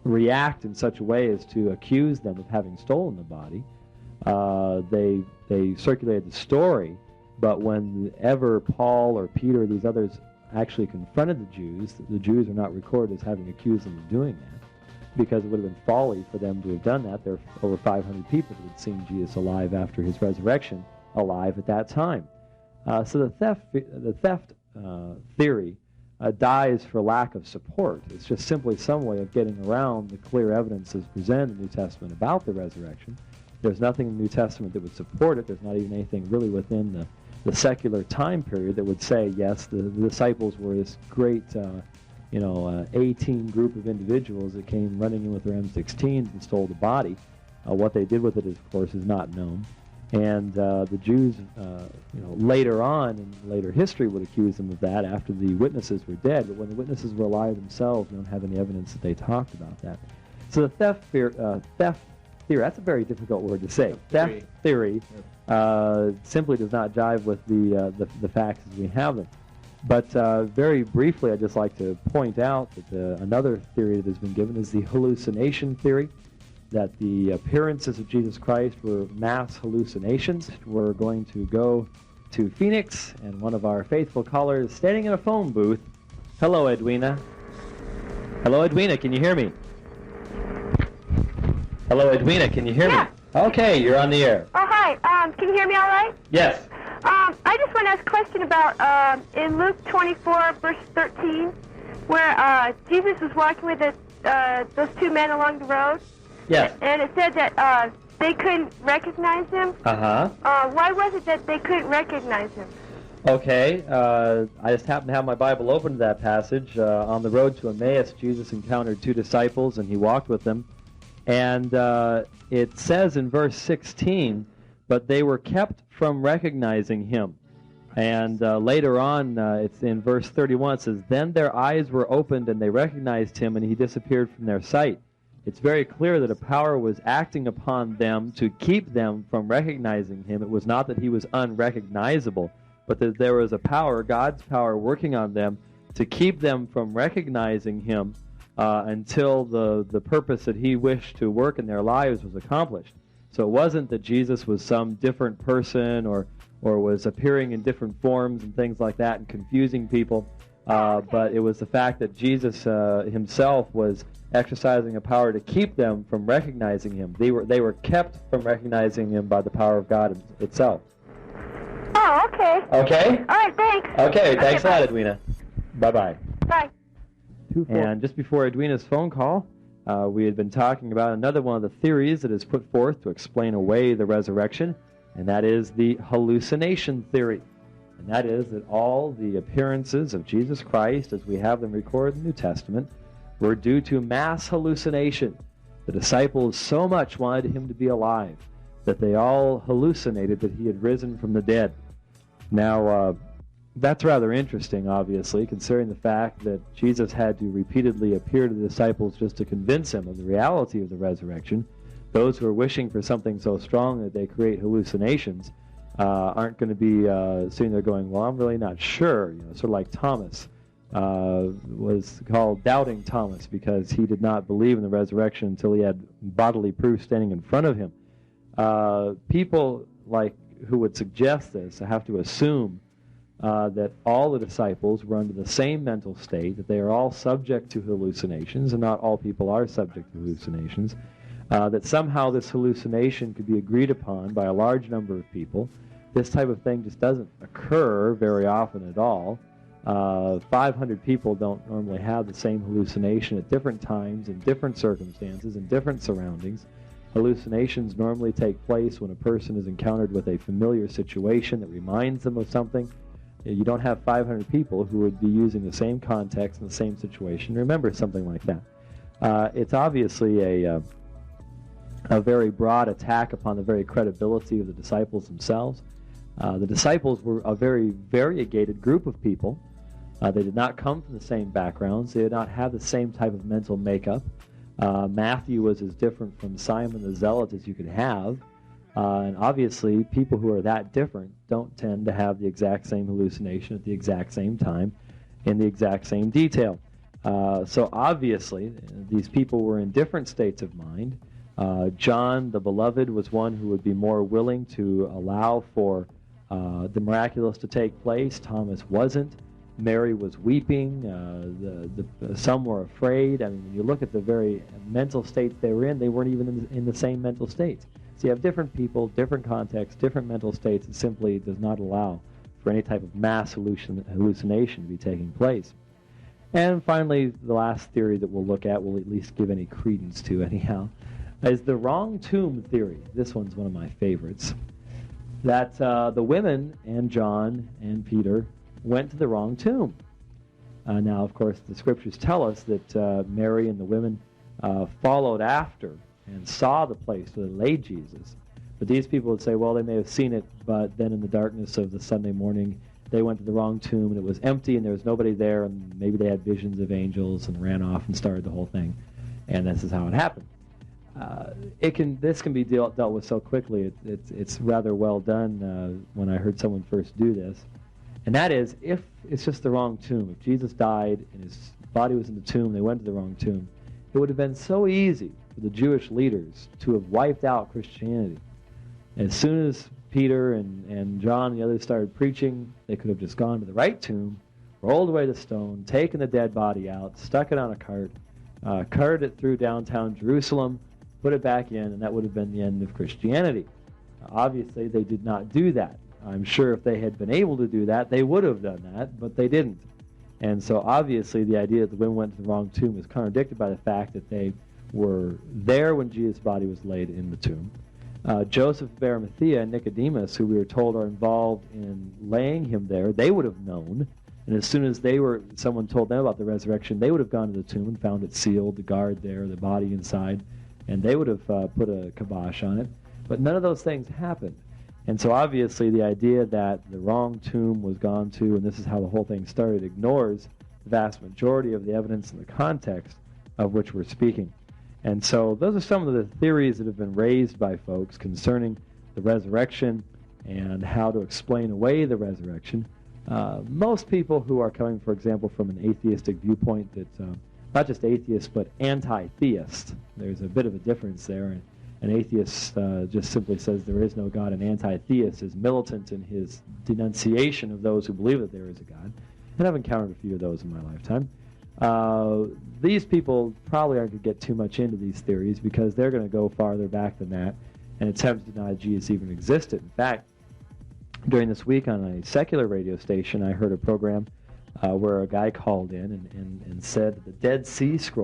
react in such a way as to accuse them of having stolen the body. They circulated the story, but whenever Paul or Peter or these others actually confronted the Jews are not recorded as having accused them of doing that, because it would have been folly for them to have done that. There are over 500 people who had seen Jesus alive after his resurrection, alive at that time. So the theft theory dies for lack of support. It's just simply some way of getting around the clear evidence that's presented in the New Testament about the resurrection. There's nothing in the New Testament that would support it. There's not even anything really within the secular time period that would say, yes, the disciples were this great, A-team group of individuals that came running in with their M16s and stole the body. What they did with it, of course, is not known. And the Jews, later on in later history would accuse them of that after the witnesses were dead. But when the witnesses were alive themselves, we don't have any evidence that they talked about that. So the theft theory, that's a very difficult word to say. Theft theory simply does not jive with the facts as we have them. But very briefly, I'd just like to point out that another theory that has been given is the hallucination theory, that the appearances of Jesus Christ were mass hallucinations. We're going to go to Phoenix, and one of our faithful callers standing in a phone booth. Hello, Edwina. Hello, Edwina, can you hear me? Hello, Edwina, can you hear me? Okay, you're on the air. Oh, hi. Can you hear me all right? Yes. I just want to ask a question about in Luke 24, verse 13, where Jesus was walking with those two men along the road. Yes. And it said that they couldn't recognize him. Uh-huh. Why was it that they couldn't recognize him? Okay, I just happen to have my Bible open to that passage. On the road to Emmaus, Jesus encountered two disciples, and he walked with them. And it says in verse 16, but they were kept from recognizing him. And later on, it's in verse 31, it says, then their eyes were opened, and they recognized him, and he disappeared from their sight. It's very clear that a power was acting upon them to keep them from recognizing him. It was not that he was unrecognizable, but that there was a power, God's power, working on them to keep them from recognizing him until the purpose that he wished to work in their lives was accomplished. So it wasn't that Jesus was some different person or was appearing in different forms and things like that and confusing people, but it was the fact that Jesus himself was exercising a power to keep them from recognizing him. They were kept from recognizing him by the power of God itself. Oh, okay. Okay? All right, thanks. Okay, thanks a lot, Edwina. Bye-bye. Bye. And just before Edwina's phone call, we had been talking about another one of the theories that is put forth to explain away the resurrection, and that is the hallucination theory. And that is that all the appearances of Jesus Christ, as we have them recorded in the New Testament, were due to mass hallucination. The disciples so much wanted him to be alive that they all hallucinated that he had risen from the dead. Now, that's rather interesting, obviously, considering the fact that Jesus had to repeatedly appear to the disciples just to convince them of the reality of the resurrection. Those who are wishing for something so strong that they create hallucinations aren't going to be sitting there going, well, I'm really not sure. Sort of like Thomas was called Doubting Thomas because he did not believe in the resurrection until he had bodily proof standing in front of him. People who would suggest this have to assume that all the disciples were under the same mental state, that they are all subject to hallucinations, and not all people are subject to hallucinations, that somehow this hallucination could be agreed upon by a large number of people. This type of thing just doesn't occur very often at all. 500 people don't normally have the same hallucination at different times, in different circumstances, in different surroundings. Hallucinations normally take place when a person is encountered with a familiar situation that reminds them of something. You don't have 500 people who would be using the same context and the same situation to remember something like that. It's obviously a very broad attack upon the very credibility of the disciples themselves. The disciples were a very variegated group of people. They did not come from the same backgrounds. They did not have the same type of mental makeup. Matthew was as different from Simon the Zealot as you could have. And obviously, people who are that different don't tend to have the exact same hallucination at the exact same time in the exact same detail. So obviously, these people were in different states of mind. John, the beloved, was one who would be more willing to allow for the miraculous to take place. Thomas wasn't. Mary was weeping. Some were afraid. I mean, when you look at the very mental states they were in, they weren't even in the same mental states. So you have different people, different contexts, different mental states. It simply does not allow for any type of mass hallucination to be taking place. And finally, the last theory that we'll look at, we'll at least give any credence to anyhow, is the wrong tomb theory. This one's one of my favorites. That the women and John and Peter went to the wrong tomb. Now, of course, the scriptures tell us that Mary and the women followed after and saw the place where they laid Jesus. But these people would say, well, they may have seen it, but then in the darkness of the Sunday morning, they went to the wrong tomb, and it was empty, and there was nobody there, and maybe they had visions of angels and ran off and started the whole thing. And this is how it happened. This can be dealt with so quickly. It's rather well done when I heard someone first do this. And that is, if it's just the wrong tomb, if Jesus died and his body was in the tomb, they went to the wrong tomb, it would have been so easy for the Jewish leaders to have wiped out Christianity. As soon as Peter and John and the others started preaching, they could have just gone to the right tomb, rolled away the stone, taken the dead body out, stuck it on a cart, carted it through downtown Jerusalem, put it back in, and that would have been the end of Christianity. Obviously, they did not do that. I'm sure if they had been able to do that, they would have done that, but they didn't. And so obviously the idea that the women went to the wrong tomb is contradicted by the fact that they were there when Jesus' body was laid in the tomb. Joseph of Arimathea and Nicodemus, who we were told are involved in laying him there, they would have known. And as soon as someone told them about the resurrection, they would have gone to the tomb and found it sealed, the guard there, the body inside, and they would have put a kibosh on it. But none of those things happened. And so obviously the idea that the wrong tomb was gone to, and this is how the whole thing started, ignores the vast majority of the evidence in the context of which we're speaking. And so those are some of the theories that have been raised by folks concerning the resurrection and how to explain away the resurrection. Most people who are coming, for example, from an atheistic viewpoint that's not just atheist but anti-theist, there's a bit of a difference there. An atheist just simply says there is no God. An anti-theist is militant in his denunciation of those who believe that there is a God. And I've encountered a few of those in my lifetime. These people probably aren't going to get too much into these theories because they're going to go farther back than that and attempt to deny Jesus even existed. In fact, during this week on a secular radio station, I heard a program where a guy called in and said the Dead Sea Scrolls